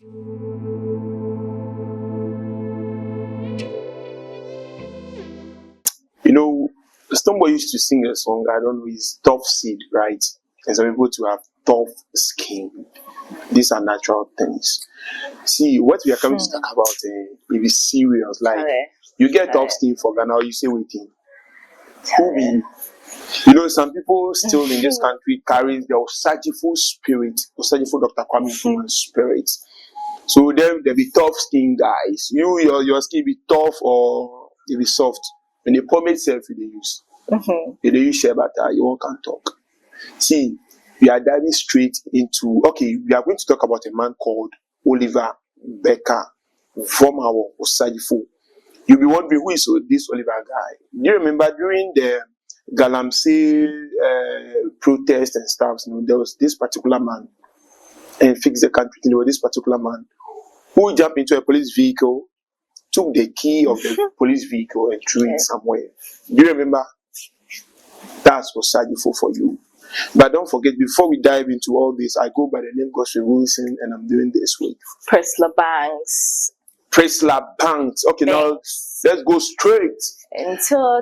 You know, somebody used to sing a song, I don't know, it's tough seed, right? And some people to have tough skin. These are natural things. See, what we are coming to talk about, it is serious. Like, you get tough skin for Ghana, you say waiting. Who be? You know, some people still in this country carry the Osagifo spirit, Osagifo Dr. Kwame Nkrumah spirit. So then there be tough skin guys. Your skin be tough or it be soft. When they pomade self, they use. They use shea butter, you won't can talk. See, we are diving straight into, okay, we are going to talk about a man called Oliver Becker Vormawor Osagifo. You'll be wondering, who is this Oliver guy? Do you remember during the Galamsey protest and stuff, there was this particular man, and fix the country, there was this particular man who jumped into a police vehicle, took the key of the police vehicle and threw it somewhere. Do you remember? That's Osagifo for you. But don't forget, before we dive into all this, I go by the name Godfrey Wilson, and I'm doing this with Priscilla Banks. Okay, now let's go straight into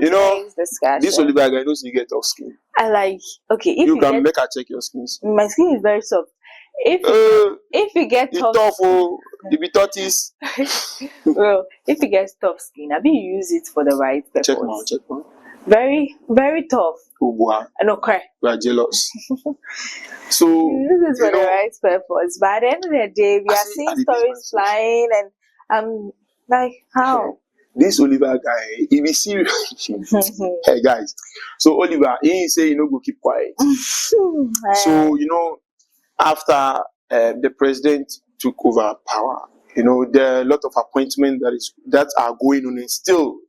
discussion. This Oliver guy knows you get tough skin. I like, okay, if you can make her check your skin. My skin is very soft. If you get tough, you be tortoise. Well, if you get tough skin, I mean, you use it for the right purpose. Check one. Very, very tough. Oh boy. Okay. We are jealous. So this is for the right purpose. But at the end of the day, we are seeing stories flying, and I'm like, how? This Oliver guy, he be serious. Hey guys. So Oliver, he say go keep quiet. So after the president took over power, there are a lot of appointments that are going on, and still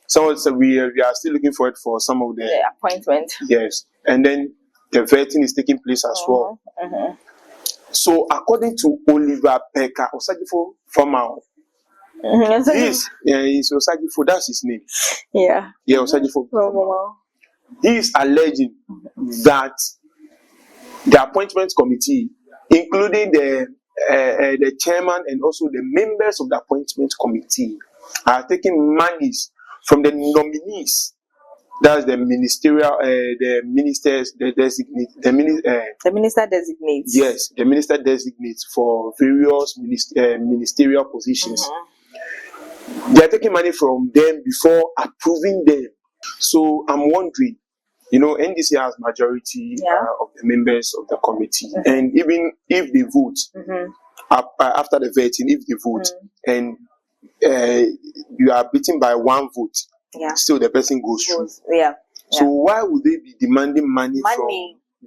someone said we are still looking for it for some of the appointments. Yes, and then the vetting is taking place as well. So according to Oliver Becker Osagifo Vormawor, he's Osagifo, that's his name. Yeah, Osagifo Vormawor. He is alleging that the appointment committee, including the chairman and also the members of the appointment committee, are taking monies from the nominees. That's the ministerial, the ministers, the minister designates. Yes, the minister designates for various ministerial positions. They are taking money from them before approving them. So I'm wondering, NDC has majority of the members of the committee, and even if they vote after the vetting, if they vote and you are beaten by one vote, still the person goes through. So why would they be demanding money from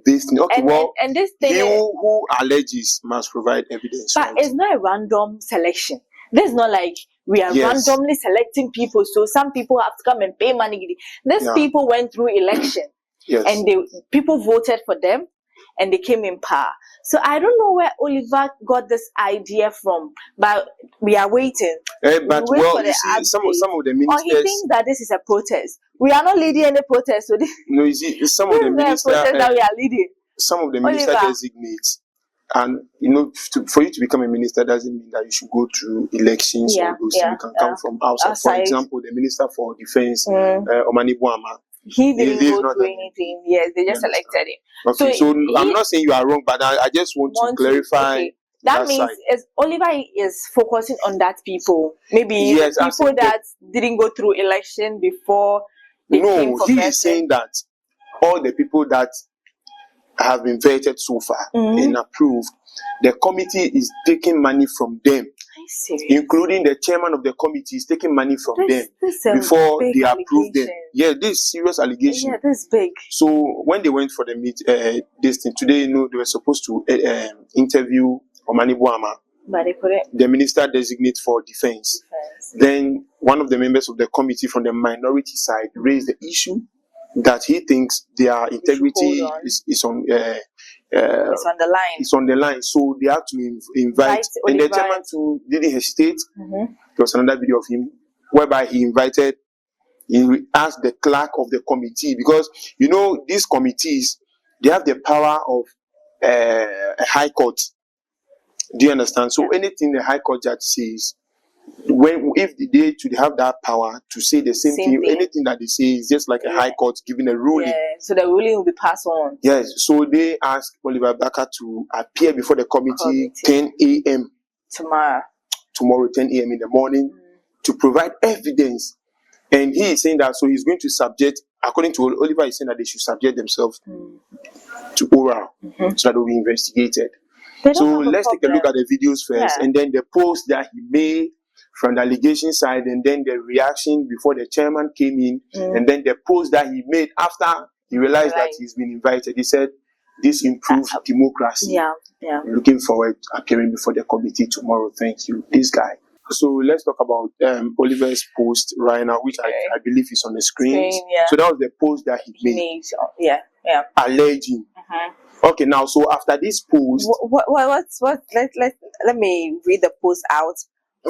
this thing? Okay, and this thing, who alleges must provide evidence. But it's not a random selection. This is not like we are randomly selecting people. So some people have to come and pay money. These people went through election, and people voted for them, and they came in power. So I don't know where Oliver got this idea from, but we are waiting. But you see, some of the ministers. Or he thinks that this is a protest. We are not leading any protest. So no, you see, some of the ministers that we are leading. Some of the minister designates, and for you to become a minister doesn't mean that you should go through elections. Or those you can come from outside. For example, the minister for defense, Omani Buama. He didn't go through anything. Yes, they just selected him. Okay, so I'm not saying you are wrong, but I just want to clarify. Okay. That means Oliver is focusing on that people. Maybe people that didn't go through election before. No, he is saying that all the people that have been vetted so far and approved, the committee is taking money from them. Including the chairman of the committee is taking money from them before they approve them. Yeah, this is serious allegation. Yeah, this is big. So when they went for the this thing today, they were supposed to interview Omani Buama, but they couldn't. The minister designate for defense. Then one of the members of the committee from the minority side raised the issue that he thinks their integrity is on it's on the line. So they have to invite and the chairman too didn't hesitate. There was another video of him whereby he asked the clerk of the committee, because these committees, they have the power of a high court. Do you understand? So anything the High Court judge says, if they should have that power to say the same thing, anything that they say is just like a High Court giving a ruling. Yeah. So the ruling will be passed on. Yes. So they asked Oliver Barker to appear before the committee 10 a.m. Tomorrow 10 a.m. in the morning to provide evidence. And he is saying that, so he's going to subject, according to Oliver, he's saying that they should subject themselves to oral so that they will be investigated. So let's take a look at the videos first, and then the post that he made from the allegation side, and then the reaction before the chairman came in, and then the post that he made after he realized that he's been invited. He said, "This improves democracy. Looking forward to appearing before the committee tomorrow. Thank you." This guy. So let's talk about Oliver's post right now, which I believe is on the screen. So that was the post that he made. Alleging. Okay, now so after this post, let me read the post out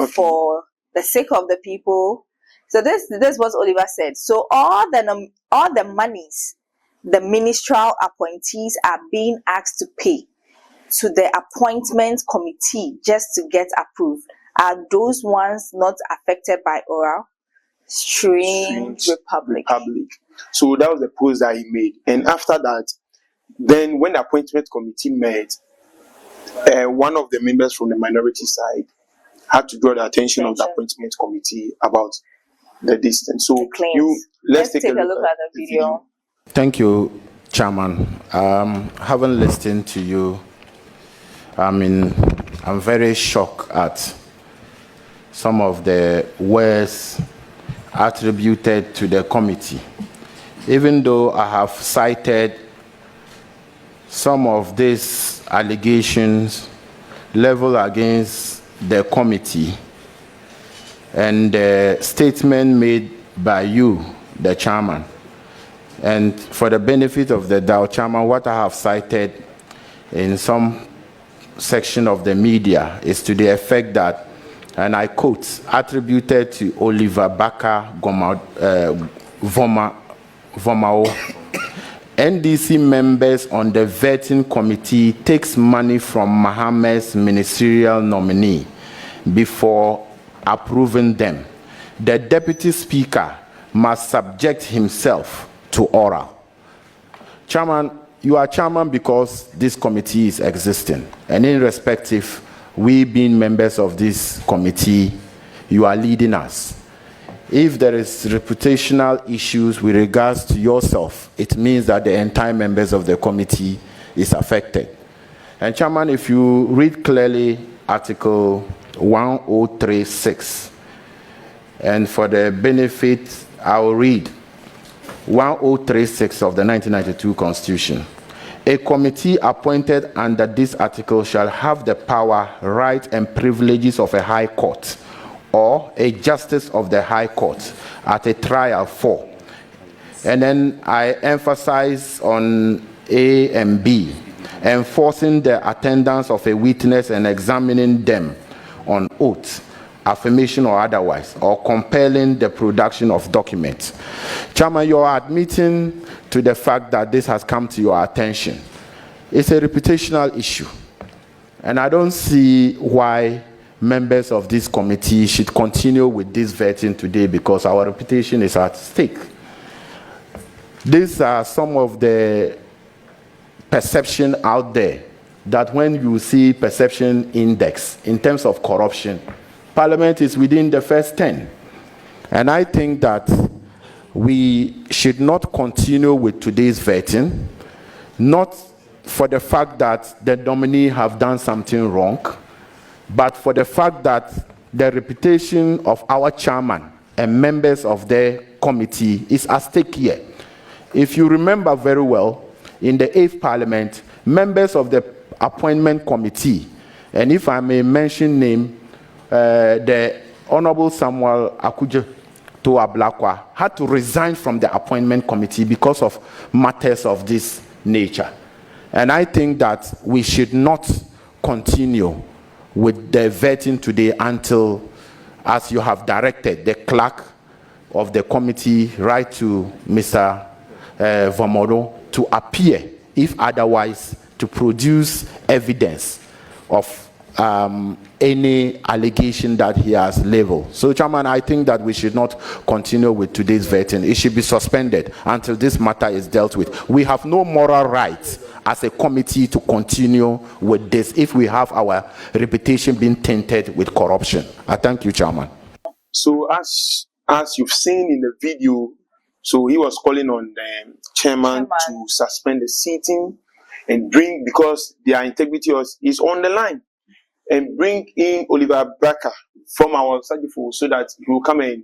for the sake of the people. So this is what Oliver said. So all the monies the ministerial appointees are being asked to pay to the appointment committee just to get approved are those ones not affected by oral. Strange Republic. So that was the post that he made, and after that, then when the appointment committee met, one of the members from the minority side had to draw the attention of the appointment committee about the distance. So let's take a look at the video. Thank you, Chairman. Having listened to you, I'm very shocked at some of the words attributed to the committee. Even though I have cited some of these allegations leveled against the committee and the statement made by you, the chairman. And for the benefit of the doubt, Chairman, what I have cited in some section of the media is to the effect that, and I quote, attributed to Oliver Barker Vormawor, NDC members on the vetting committee takes money from Mohammed's ministerial nominee before approving them. The deputy speaker must subject himself to oral. Chairman, you are chairman because this committee is existing, and irrespective, we being members of this committee, you are leading us. If there is reputational issues with regards to yourself, it means that the entire members of the committee is affected. And Chairman, if you read clearly Article 1036, and for the benefit, I will read 1036 of the 1992 Constitution. A committee appointed under this article shall have the power, right, and privileges of a high court or a justice of the high court at a trial for. And then I emphasize on A and B, enforcing the attendance of a witness and examining them on oath, affirmation or otherwise, or compelling the production of documents. Chairman, you are admitting to the fact that this has come to your attention. It's a reputational issue, and I don't see why members of this committee should continue with this vetting today because our reputation is at stake. These are some of the perception out there that when you see perception index in terms of corruption, Parliament is within the first 10. And I think that we should not continue with today's vetting, not for the fact that the nominee have done something wrong, but for the fact that the reputation of our chairman and members of the committee is at stake here. If you remember very well, in the 8th Parliament, members of the appointment committee, and if I may mention name, the Honorable Samuel Akudjo Toablakwa had to resign from the appointment committee because of matters of this nature. And I think that we should not continue with the vetting today until, as you have directed, the clerk of the committee write to Mr. Vormawor to appear, if otherwise, to produce evidence of any allegation that he has leveled. So, Chairman, I think that we should not continue with today's vetting. It should be suspended until this matter is dealt with. We have no moral right as a committee to continue with this if we have our reputation being tainted with corruption. I thank you, Chairman. So as you've seen in the video, so he was calling on the chairman to suspend the sitting and bring, because their integrity is on the line, and bring in Oliver Bracker from our Sajifo so that he will come and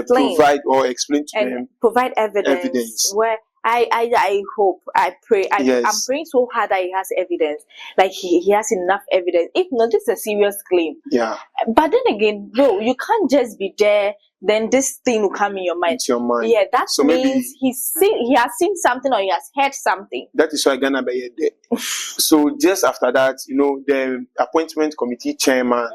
provide or explain to them, provide evidence. Where I hope, I pray, I'm praying so hard that he has evidence, like he has enough evidence. If not, this is a serious claim. Yeah. But then again, no, you can't just be there. Then this thing will come in your mind. It's your mind. Yeah, that so means he has seen something or he has heard something. That is why Ghana be there. So just after that, the appointment committee chairman,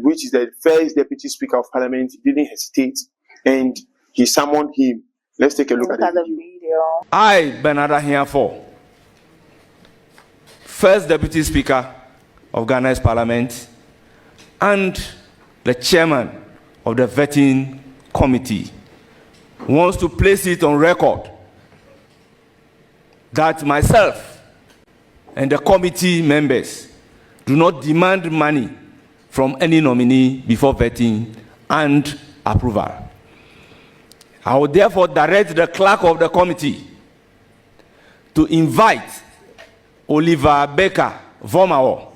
which is the first deputy speaker of parliament, didn't hesitate and he summoned him. Let's take a look at the video. I, Bernard Ahiafo, first deputy speaker of Ghana's parliament and the chairman of the vetting committee, wants to place it on record that myself and the committee members do not demand money from any nominee before vetting and approval. I will therefore direct the clerk of the committee to invite Oliver Baker Vormawor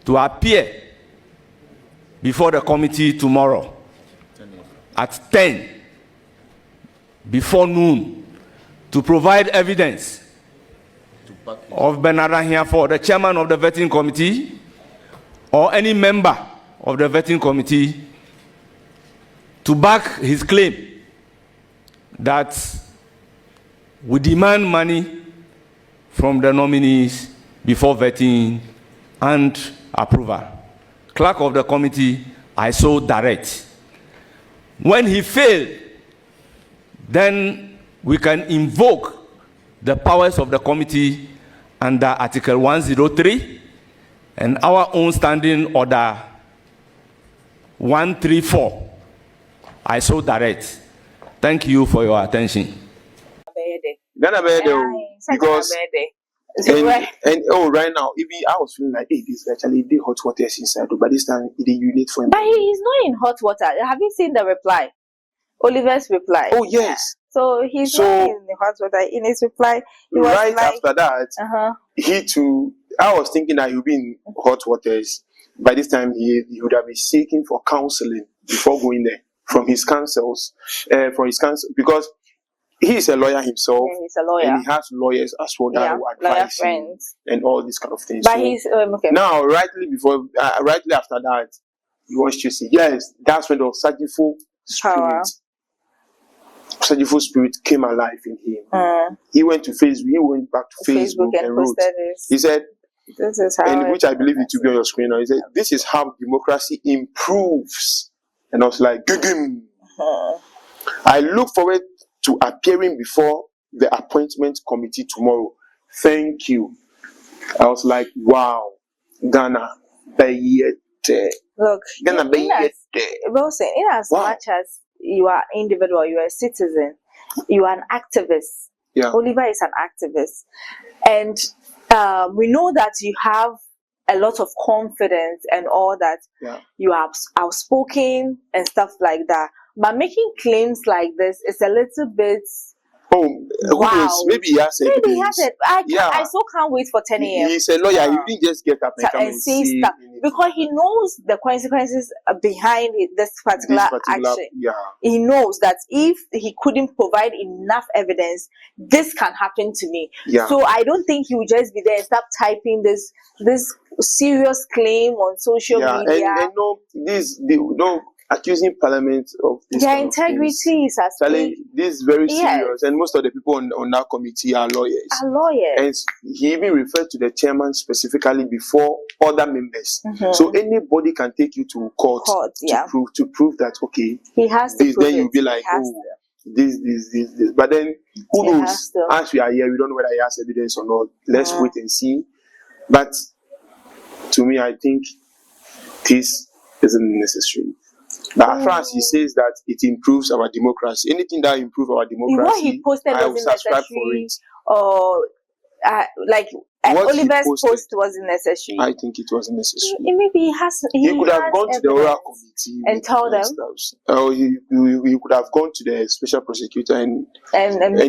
to appear before the committee tomorrow at 10 before noon to provide evidence of Bernard Ahiafo, the chairman of the vetting committee, or any member of the vetting committee, to back his claim that we demand money from the nominees before vetting and approval. Clerk of the committee, I so direct. When he failed, then we can invoke the powers of the committee under Article 103 and our own standing order 134. I so direct. Thank you for your attention. Ghana because right now, even I was feeling like, hey, this actually did hot water inside, but this time it did unit for him. But he is not in hot water. Have you seen the reply? Oliver's reply. Oh yes. So he's not in the hot water. In his reply, he was right like, after that, he too. I was thinking that he'll be in hot waters. By this time, he would have been seeking for counseling before going there from his counsels, because he is a lawyer himself. Yeah, he's a lawyer, and he has lawyers as well that will advise him and all these kind of things. But he's okay. Now, rightly after that, he wants to say, yes, that's when the Sajifo spirit came alive in him. He went to Facebook. He went back to Facebook and wrote. He said, "This is how," and which I believe it to be on your screen now. He said, "This is how democracy improves." And I was like, I look forward to appearing before the appointment committee tomorrow. Thank you. I was like, wow, Ghana, look, Ghana, Wilson, in as much as you are individual, you are a citizen, you are an activist. Yeah. Oliver is an activist. And we know that you have a lot of confidence and all that. Yeah. You are outspoken and stuff like that. But making claims like this is a little bit... Oh, wow. Maybe he has evidence. Maybe he has it. I still can't wait for 10 a.m. He's a lawyer. He didn't just get up and come and say stuff. Because he knows the consequences behind this particular action. Yeah. He knows that if he couldn't provide enough evidence, this can happen to me. Yeah. So I don't think he would just be there and start typing this serious claim on social media. And accusing Parliament of this. Their integrity is at stake. This is very serious, and most of the people on that committee are lawyers. And he even referred to the chairman specifically before other members. So anybody can take you to court to prove that he has this. Then you'll be like, this. But then who knows? As we are here, we don't know whether he has evidence or not. Let's wait and see. But to me, I think this isn't necessary. But as far as he says that it improves our democracy, anything that improves our democracy, what he posted I will wasn't subscribe for necessary, it. or like What he Oliver's posted, post wasn't necessary. I think it wasn't necessary. Maybe he has. He could have gone to the oral committee and tell them. Or he could have gone to the special prosecutor and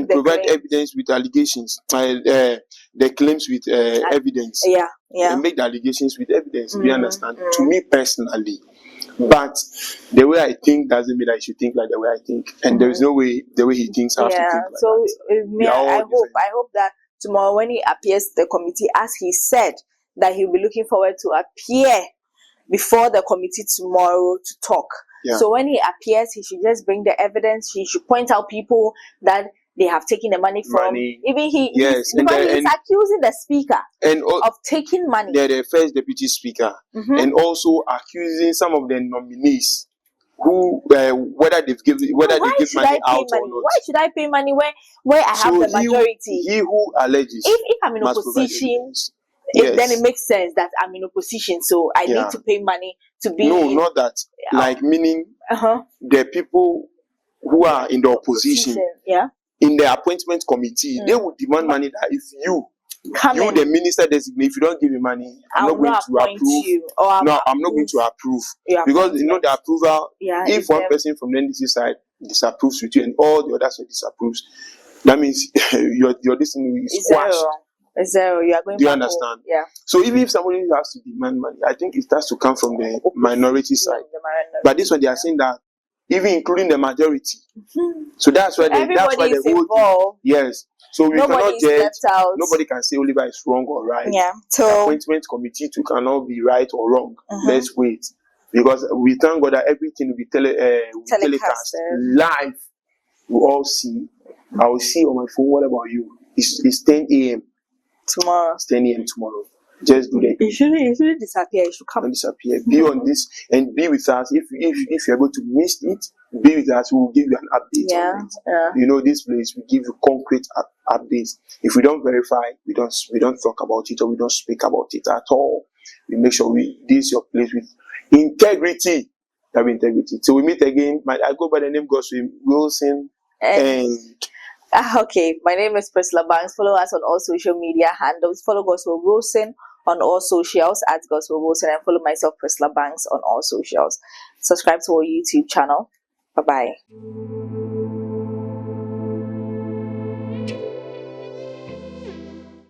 provide evidence with allegations, the claims with evidence. Yeah. And make the allegations with evidence. Do you understand? To me personally. But the way I think doesn't mean that I should think like the way I think. And there is no way the way he thinks I have to think like so that. I hope that tomorrow when he appears to the committee, as he said, that he'll be looking forward to appear before the committee tomorrow to talk. Yeah. So when he appears, he should just bring the evidence. He should point out people that they have taken the money from. Even he's accusing the speaker of taking money. The first deputy speaker, and also accusing some of the nominees who whether they give money out or not. Why should I pay money where I have the majority? He who alleges. If I'm in opposition, then it makes sense that I'm in opposition, so I need to pay money to be. No, not that. Like meaning the people who are in the opposition. In the appointment committee, they would demand money that if you, the minister designate, if you don't give me money, I'm not going to approve. I'm not going to approve. Because you know the approval, if one person from the NDC side disapproves with you and all the others disapproves, that means your destiny is squashed. Zero. You are going. Do you understand? Yeah. So even if somebody has to demand money, I think it has to come from the minority side. But this one they are saying that even including the majority. So that's why everybody is involved. Yes. So we cannot judge. Nobody can say Oliver is wrong or right. Yeah. So the appointment committee too cannot be right or wrong. Let's wait. Because we thank God that everything will be telecast live. We all see. I will see on my phone. What about you? It's 10 a.m. tomorrow. It's 10 a.m. tomorrow. Just do that. It shouldn't disappear. It should come. Don't disappear. Be on this and be with us. If you're able to miss it, be with us. We will give you an update on it. Yeah. You know, this place we give you concrete updates. If we don't verify, we don't talk about it or we don't speak about it at all. We make sure this is your place with integrity. Have integrity. So we meet again. I go by the name Gospel Wilson and okay, my name is Priscilla Banks. Follow us on all social media handles. Follow Gospel Wilson on all socials at Gospel Wilson, and follow myself, Priscilla Banks, on all socials. Subscribe to our YouTube channel. Bye-bye.